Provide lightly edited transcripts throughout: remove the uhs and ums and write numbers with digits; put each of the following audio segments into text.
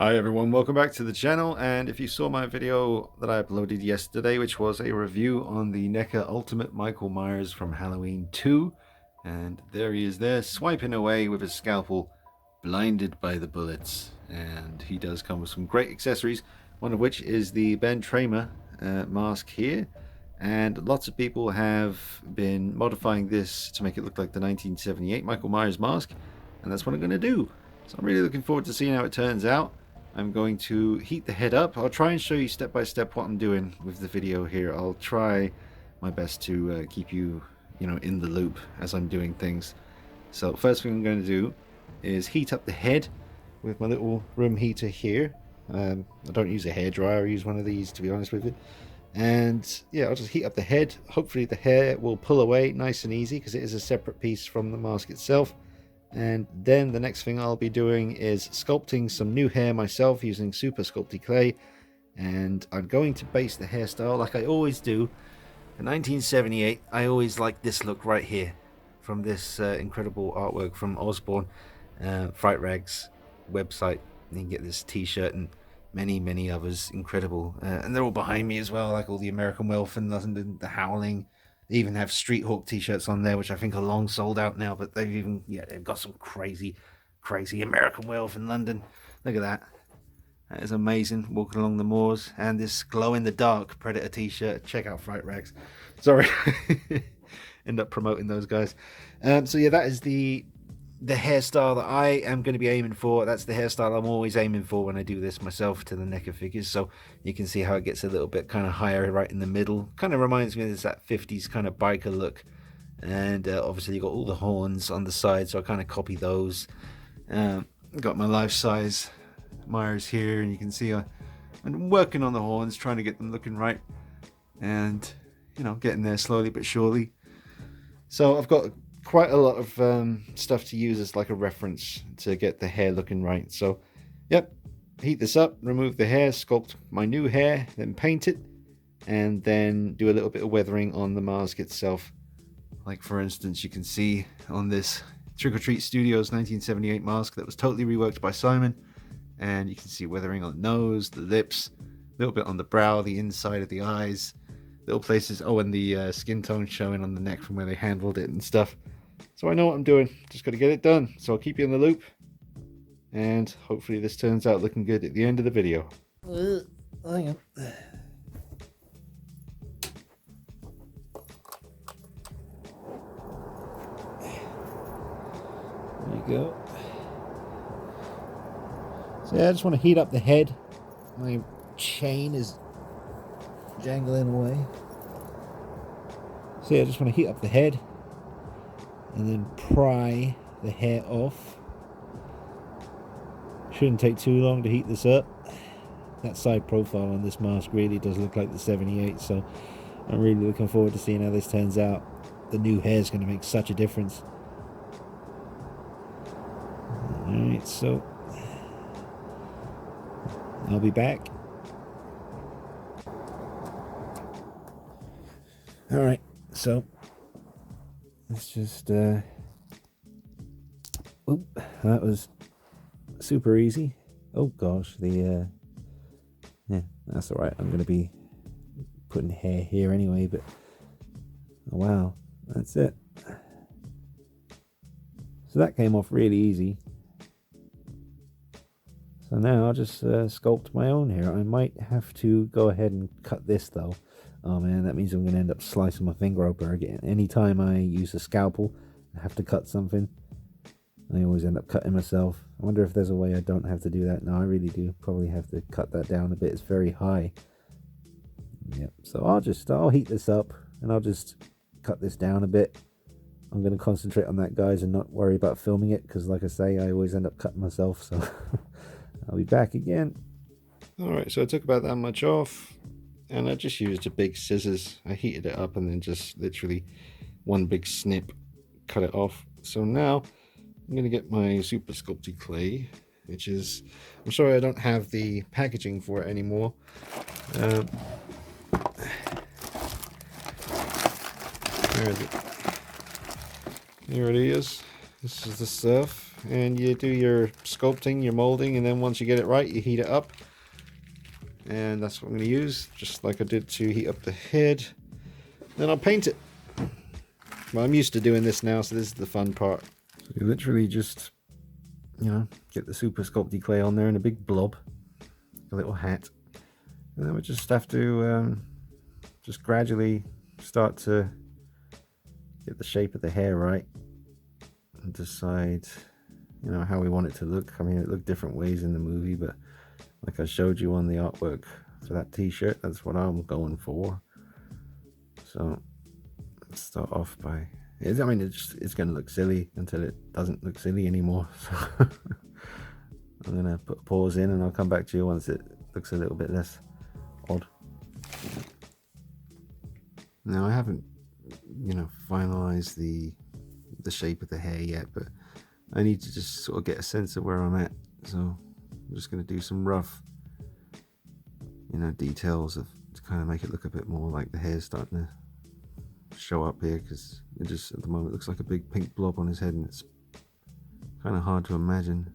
Hi everyone, welcome back to the channel, and if you saw my video that I uploaded yesterday, which was a review on the Neca Ultimate Michael Myers from Halloween 2, and there he is there, swiping away with his scalpel, blinded by the bullets. And he does come with some great accessories, one of which is the Ben Tramer mask here, and lots of people have been modifying this to make it look like the 1978 Michael Myers mask, and that's what I'm going to do. So I'm really looking forward to seeing how it turns out. I'm going to heat the head up. I'll try and show you step by step what I'm doing with the video here. I'll try my best to keep you, in the loop as I'm doing things. So first thing I'm going to do is heat up the head with my little room heater here. I don't use a hairdryer, I use one of these, to be honest with you. And yeah, I'll just heat up the head. Hopefully the hair will pull away nice and easy because it is a separate piece from the mask itself. And then the next thing I'll be doing is sculpting some new hair myself using Super Sculpty clay. And I'm going to base the hairstyle like I always do. In 1978, I always like this look right here from this incredible artwork from Osborne, Fright Rags website. You can get this t-shirt and many others. Incredible. And they're all behind me as well, like all the American Werewolf in London, the Howling. They even have Street Hawk t-shirts on there, which I think are long sold out now, but they've got some crazy American Werewolf in London. Look at that. That is amazing, walking along the moors. And this glow-in-the-dark Predator t-shirt. Check out Fright Rags. Sorry. End up promoting those guys. So yeah, that is the hairstyle that I am going to be aiming for. That's the hairstyle I'm always aiming for when I do this myself to the Neca figures. So you can see how it gets a little bit kind of higher right in the middle. Kind of reminds me of that 50s kind of biker look. And obviously you got all the horns on the side, so I kind of copy those. Got my life-size Myers here, and you can see I'm working on the horns, trying to get them looking right. And, getting there slowly but surely. So I've got quite a lot of stuff to use as like a reference to get the hair looking right. So yep, heat this up, remove the hair, sculpt my new hair, then paint it, and then do a little bit of weathering on the mask itself. Like for instance, you can see on this Trick or Treat Studios 1978 mask that was totally reworked by Simon, and you can see weathering on the nose, the lips, a little bit on the brow, the inside of the eyes, little places, and the skin tone showing on the neck from where they handled it and stuff. So I know what I'm doing, just got to get it done. So I'll keep you in the loop, and hopefully this turns out looking good at the end of the video. Hang on. There you go. So yeah, I just want to heat up the head. My chain is jangling away. So yeah, I just want to heat up the head and then pry the hair off. Shouldn't take too long to heat this up. That side profile on this mask really does look like the 78, so I'm really looking forward to seeing how this turns out. The new hair is going to make such a difference. Alright, so I'll be back. Alright, so let's just that was super easy. Oh gosh, yeah, that's alright. I'm gonna be putting hair here anyway, but oh wow, that's it. So that came off really easy. So now I'll just sculpt my own hair. I might have to go ahead and cut this though. Oh man, that means I'm going to end up slicing my finger open again. Anytime I use a scalpel, I have to cut something. I always end up cutting myself. I wonder if there's a way I don't have to do that. No, I really do. Probably have to cut that down a bit. It's very high. Yep. So I'll heat this up and I'll just cut this down a bit. I'm going to concentrate on that, guys, and not worry about filming it because, like I say, I always end up cutting myself. So I'll be back again. Alright, so I took about that much off. And I just used a big scissors. I heated it up and then just literally one big snip, cut it off. So now I'm going to get my Super Sculpty clay, which is, I'm sorry I don't have the packaging for it anymore. Where is it? Here it is. This is the stuff. and you do your sculpting, your molding, and then once you get it right, you heat it up. And that's what I'm going to use, just like I did to heat up the head. Then I'll paint it. Well, I'm used to doing this now, so this is the fun part. So you literally just, you know, get the super sculpty clay on there in a big blob, a little hat. And then we just have to just gradually start to get the shape of the hair right and decide, you know, how we want it to look. I mean, it looked different ways in the movie, but like I showed you on the artwork for that t-shirt, that's what I'm going for. So let's start off by, I mean, it's going to look silly until it doesn't look silly anymore. So I'm going to put a pause in and I'll come back to you once it looks a little bit less odd. Now I haven't, you know, finalized the shape of the hair yet, but I need to just sort of get a sense of where I'm at. So I'm just going to do some rough, you know, details of to kind of make it look a bit more like the hair's starting to show up here, because it just at the moment looks like a big pink blob on his head, and it's kind of hard to imagine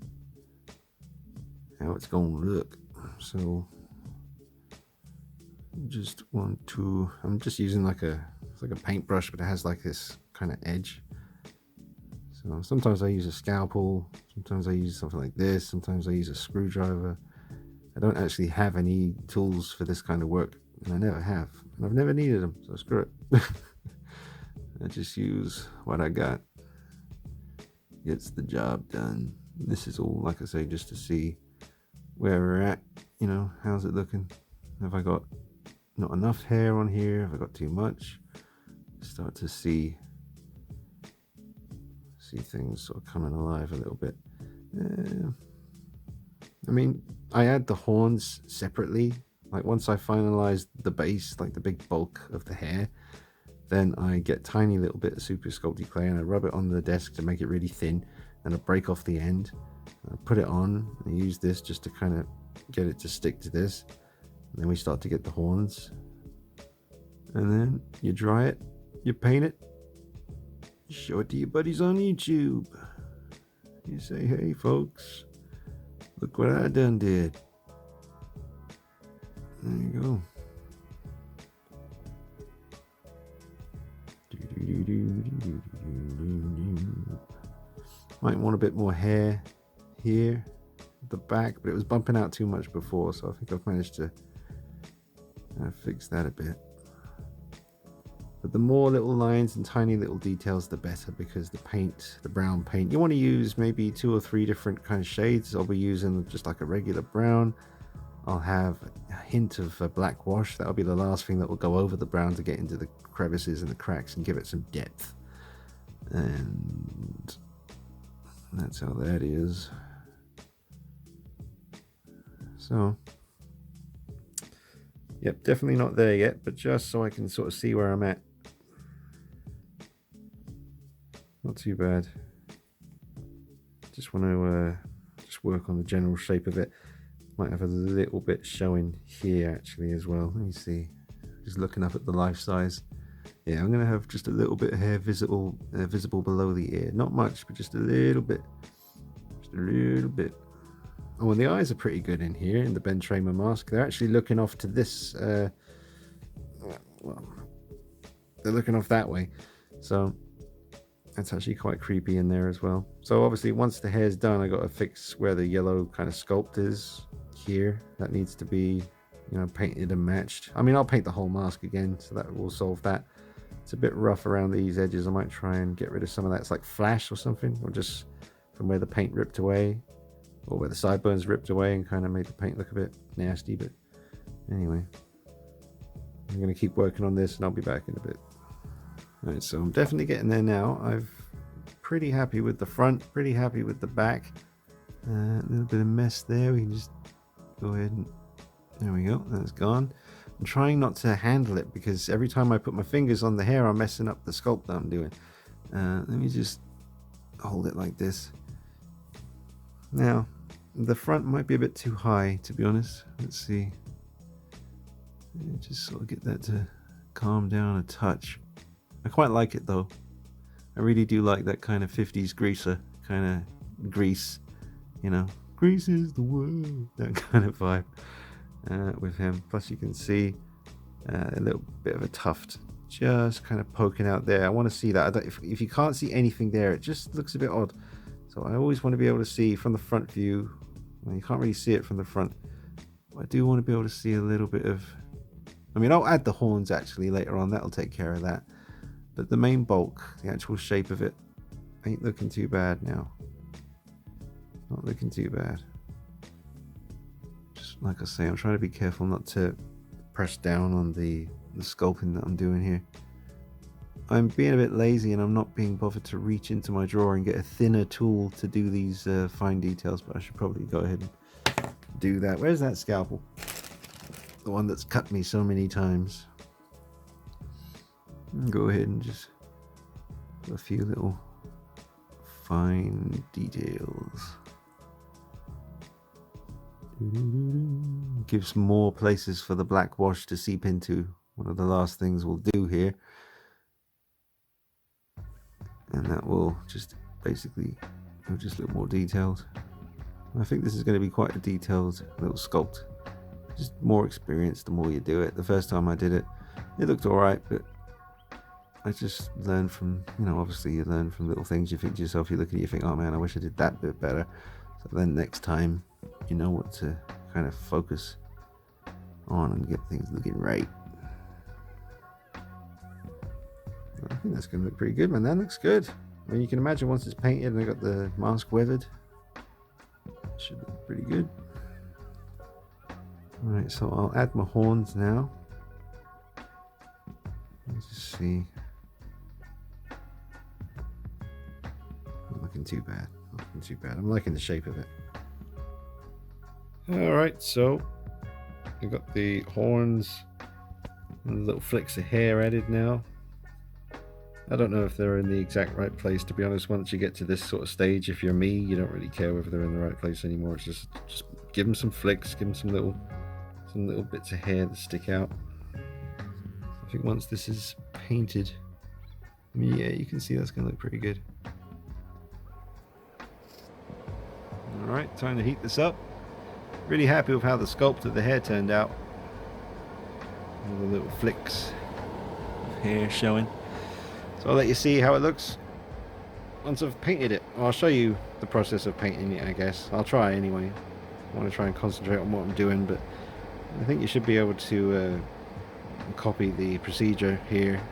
how it's going to look. So just want to, I'm just using like it's like a paintbrush, but it has like this kind of edge. So sometimes I use a scalpel, sometimes I use something like this, sometimes I use a screwdriver. I don't actually have any tools for this kind of work, and I never have, and I've never needed them, so screw it. I just use what I got. Gets the job done. This is all, like I say, just to see where we're at, you know, how's it looking? Have I got not enough hair on here? Have I got too much? Start to see things sort of coming alive a little bit. I mean, I add the horns separately. Like once I finalize the base, like the big bulk of the hair, then I get tiny little bit of super sculpty clay and I rub it on the desk to make it really thin, and I break off the end. I put it on and use this just to kind of get it to stick to this. And then we start to get the horns. And then you dry it, you paint it, show it to your buddies on YouTube. You say, hey folks, look what I done did. There you go. Might want a bit more hair here at the back, but it was bumping out too much before, so I think I've managed to fix that a bit. But the more little lines and tiny little details, the better, because the paint, the brown paint, you want to use maybe 2 or 3 different kind of shades. I'll be using just like a regular brown. I'll have a hint of a black wash. That'll be the last thing that will go over the brown to get into the crevices and the cracks and give it some depth. And that's how that is. So, yep, definitely not there yet, but just so I can sort of see where I'm at. Not too bad. Just want to just work on the general shape of it. Might have a little bit showing here actually as well. Let me see. Just looking up at the life size. Yeah, I'm going to have just a little bit of hair visible below the ear. Not much, but just a little bit. Just a little bit. Oh, and the eyes are pretty good in here in the Ben Tramer mask. They're actually looking off to this. Well, they're looking off that way. So that's actually quite creepy in there as well. So obviously once the hair's done, I got to fix where the yellow kind of sculpt is here. That needs to be, you know, painted and matched. I mean, I'll paint the whole mask again, so that will solve that. It's a bit rough around these edges. I might try and get rid of some of that. It's like flash or something, or just from where the paint ripped away, or where the sideburns ripped away and kind of made the paint look a bit nasty. But anyway, I'm going to keep working on this and I'll be back in a bit. Alright, so I'm definitely getting there now. I'm pretty happy with the front, pretty happy with the back. A little bit of mess there. We can just go ahead and there we go, that's gone. I'm trying not to handle it because every time I put my fingers on the hair, I'm messing up the sculpt that I'm doing. Let me just hold it like this. Now, the front might be a bit too high, to be honest. Let's see. Just sort of get that to calm down a touch. I quite like it though. I really do like that kind of 50s greaser kind of Grease, you know, Grease is the world, that kind of vibe with him. Plus you can see a little bit of a tuft just kind of poking out there. I want to see that. If you can't see anything there, it just looks a bit odd. So I always want to be able to see from the front view. Well, you can't really see it from the front. I do want to be able to see a little bit of, I mean, I'll add the horns actually later on. That'll take care of that. But the main bulk, the actual shape of it, ain't looking too bad now. Not looking too bad. Just like I say, I'm trying to be careful not to press down on the sculpting that I'm doing here. I'm being a bit lazy and I'm not being bothered to reach into my drawer and get a thinner tool to do these fine details, but I should probably go ahead and do that. Where's that scalpel? The one that's cut me so many times. Go ahead and just do a few little fine details. Gives more places for the black wash to seep into. One of the last things we'll do here. And that will just basically just look more detailed. I think this is going to be quite a detailed little sculpt. Just more experience the more you do it. The first time I did it, it looked alright, but I just learned from, you know, obviously you learn from little things. You think to yourself, you look at it, you think, oh man, I wish I did that bit better. So then next time, you know what to kind of focus on and get things looking right. I think that's going to look pretty good, man. That looks good. I mean, you can imagine once it's painted and I got the mask weathered, it should look pretty good. Alright, so I'll add my horns now. Let's just see. Not looking too bad. Not looking too bad. I'm liking the shape of it. Alright, so we've got the horns and the little flicks of hair added now. I don't know if they're in the exact right place, to be honest. Once you get to this sort of stage, if you're me, you don't really care whether they're in the right place anymore. It's just give them some flicks, give them some little bits of hair that stick out. I think once this is painted, I mean, yeah, you can see that's going to look pretty good. Alright, time to heat this up. Really happy with how the sculpt of the hair turned out. All the little flicks of hair showing. So I'll let you see how it looks once I've painted it. I'll show you the process of painting it, I guess. I'll try anyway. I want to try and concentrate on what I'm doing, but I think you should be able to copy the procedure here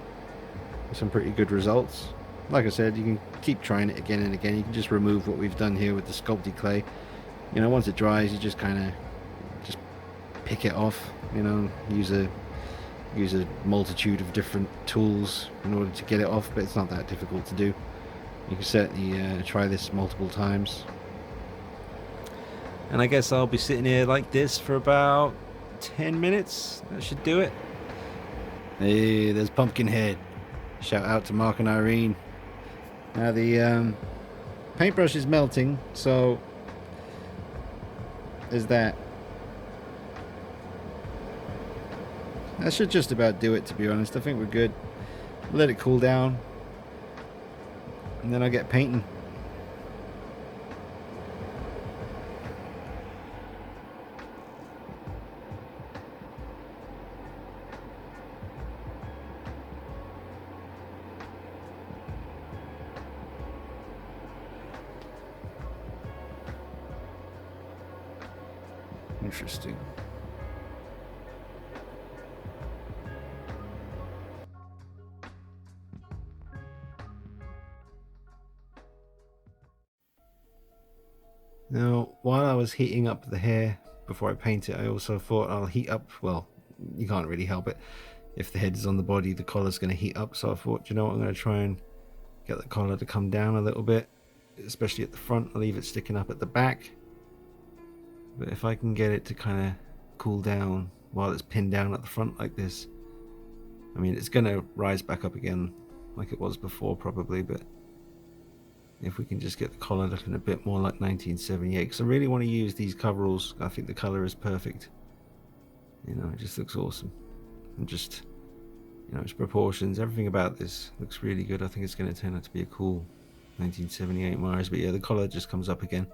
with some pretty good results. Like I said, you can keep trying it again and again. You can just remove what we've done here with the sculpty clay. You know, once it dries, you just kind of just pick it off, you know, use a multitude of different tools in order to get it off, but it's not that difficult to do. You can certainly try this multiple times. And I guess I'll be sitting here like this for about 10 minutes. That should do it. Hey, there's Pumpkinhead. Shout out to Mark and Irene. Now the paintbrush is melting, so there's that. That should just about do it, to be honest. I think we're good. Let it cool down, and then I'll get painting. Interesting. Now, while I was heating up the hair before I paint it, I also thought I'll heat up, well, you can't really help it. If the head is on the body, the collar's going to heat up, so I thought, you know what, I'm going to try and get the collar to come down a little bit, especially at the front. I'll leave it sticking up at the back. But if I can get it to kind of cool down while it's pinned down at the front like this, I mean, it's going to rise back up again like it was before probably, but if we can just get the collar looking a bit more like 1978, because I really want to use these coveralls. I think the color is perfect. You know, it just looks awesome. And just, you know, its proportions, everything about this looks really good. I think it's going to turn out to be a cool 1978 Myers, but yeah, the collar just comes up again.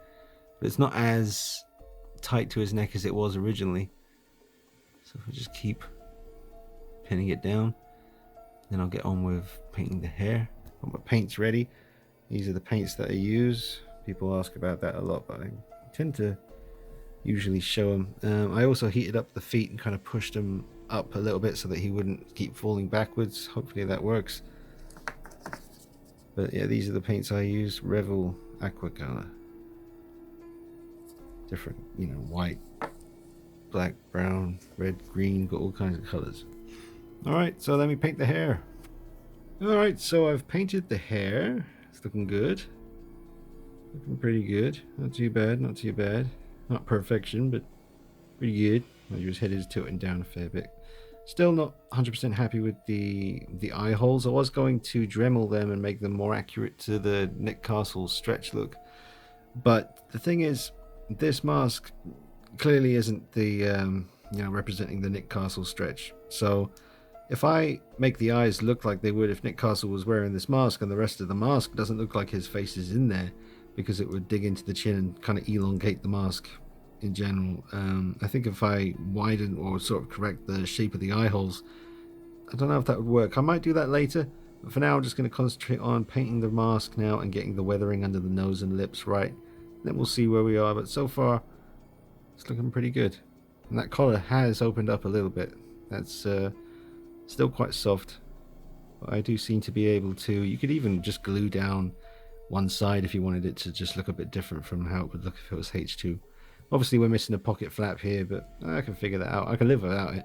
But it's not as tight to his neck as it was originally. So if I just keep pinning it down, then I'll get on with painting the hair. Got my paints ready. These are the paints that I use. People ask about that a lot, but I tend to usually show them. I also heated up the feet and kind of pushed them up a little bit so that he wouldn't keep falling backwards. Hopefully that works. But yeah, these are the paints I use. Revel Aqua Color. Different, you know, white, black, brown, red, green, got all kinds of colors. Alright, so let me paint the hair. Alright, so I've painted the hair. It's looking good. Looking pretty good. Not too bad, not too bad. Not perfection, but pretty good. His head is tilting down a fair bit. Still not 100% happy with the eye holes. I was going to Dremel them and make them more accurate to the Nick Castle stretch look. But the thing is, this mask clearly isn't the, you know, representing the Nick Castle stretch. So if I make the eyes look like they would if Nick Castle was wearing this mask and the rest of the mask doesn't look like his face is in there, because it would dig into the chin and kind of elongate the mask in general. I think if I widen or sort of correct the shape of the eye holes, I don't know if that would work. I might do that later, but for now I'm just going to concentrate on painting the mask now and getting the weathering under the nose and lips right. Then we'll see where we are, but so far it's looking pretty good. And that collar has opened up a little bit. That's still quite soft, but I do seem to be able to. You could even just glue down one side if you wanted it to just look a bit different from how it would look if it was H2. Obviously we're missing a pocket flap here, but I can figure that out. I can live without it,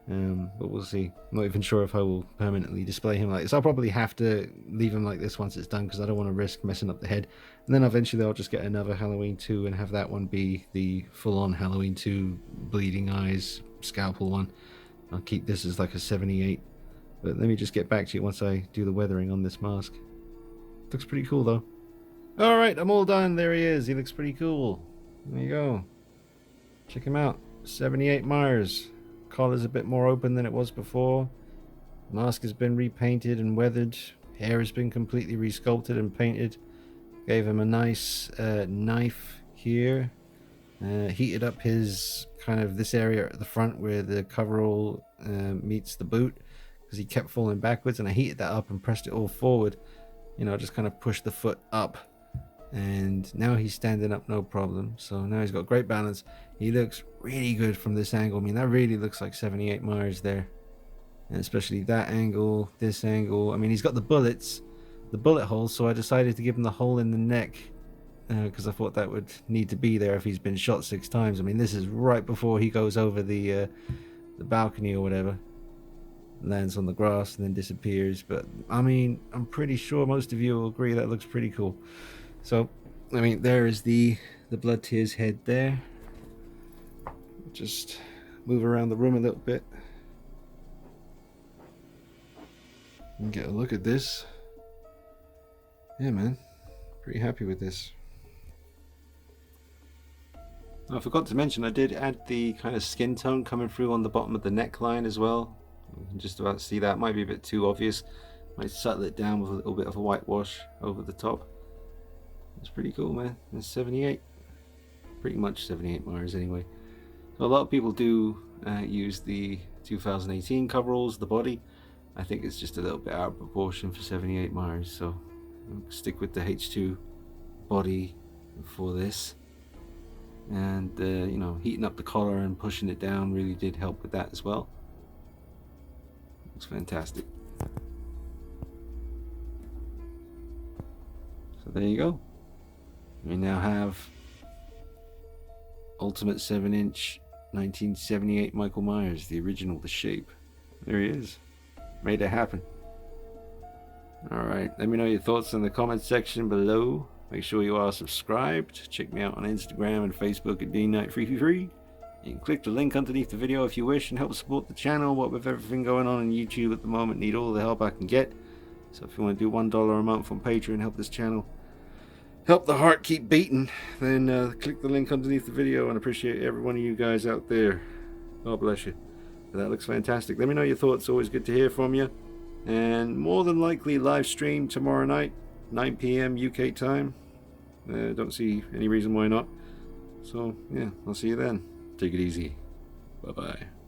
but we'll see. I'm not even sure if I will permanently display him like this. I'll probably have to leave him like this once it's done, because I don't want to risk messing up the head. And then eventually I'll just get another Halloween 2 and have that one be the full-on Halloween 2 bleeding eyes scalpel one. I'll keep this as like a 78, but let me just get back to you once I do the weathering on this mask. Looks pretty cool though. Alright, I'm all done. There he is. He looks pretty cool. There you go. Check him out. 78 Myers. Collar's a bit more open than it was before. Mask has been repainted and weathered. Hair has been completely resculpted and painted. Gave him a nice knife here. Heated up his kind of this area at the front where the coverall meets the boot, because he kept falling backwards, and I heated that up and pressed it all forward. You know, just kind of pushed the foot up, and now he's standing up no problem. So now he's got great balance. He looks really good from this angle. I mean, that really looks like 78 Myers there, and especially that angle, this angle. I mean, he's got the bullet holes, so I decided to give him the hole in the neck, because I thought that would need to be there if he's been shot 6 times. I mean, this is right before he goes over the balcony or whatever, lands on the grass and then disappears. But I mean, I'm pretty sure most of you will agree that looks pretty cool. So I mean, there is the blood tears head there. Just move around the room a little bit and get a look at this. Yeah, man, pretty happy with this. I forgot to mention, I did add the kind of skin tone coming through on the bottom of the neckline as well. You can just about see that. Might be a bit too obvious. Might settle it down with a little bit of a whitewash over the top. It's pretty cool, man. It's 78. Pretty much 78 Myers anyway. So a lot of people do use the 2018 coveralls, the body. I think it's just a little bit out of proportion for 78 Myers, so I'll stick with the H2 body for this. And you know, heating up the collar and pushing it down really did help with that as well. Looks fantastic. So there you go. We now have Ultimate 7-inch 1978 Michael Myers, the original, the shape. There he is. Made it happen. Alright, let me know your thoughts in the comments section below. Make sure you are subscribed. Check me out on Instagram and Facebook at DKnight333. You can click the link underneath the video if you wish and help support the channel. What with everything going on YouTube at the moment, need all the help I can get. So if you want to do $1 a month on Patreon, help this channel, help the heart keep beating, then click the link underneath the video, and appreciate every one of you guys out there. God bless you. That looks fantastic. Let me know your thoughts. Always good to hear from you. And more than likely live stream tomorrow night. 9 p.m. UK time. Don't see any reason why not. So yeah, I'll see you then. Take it easy. Bye bye.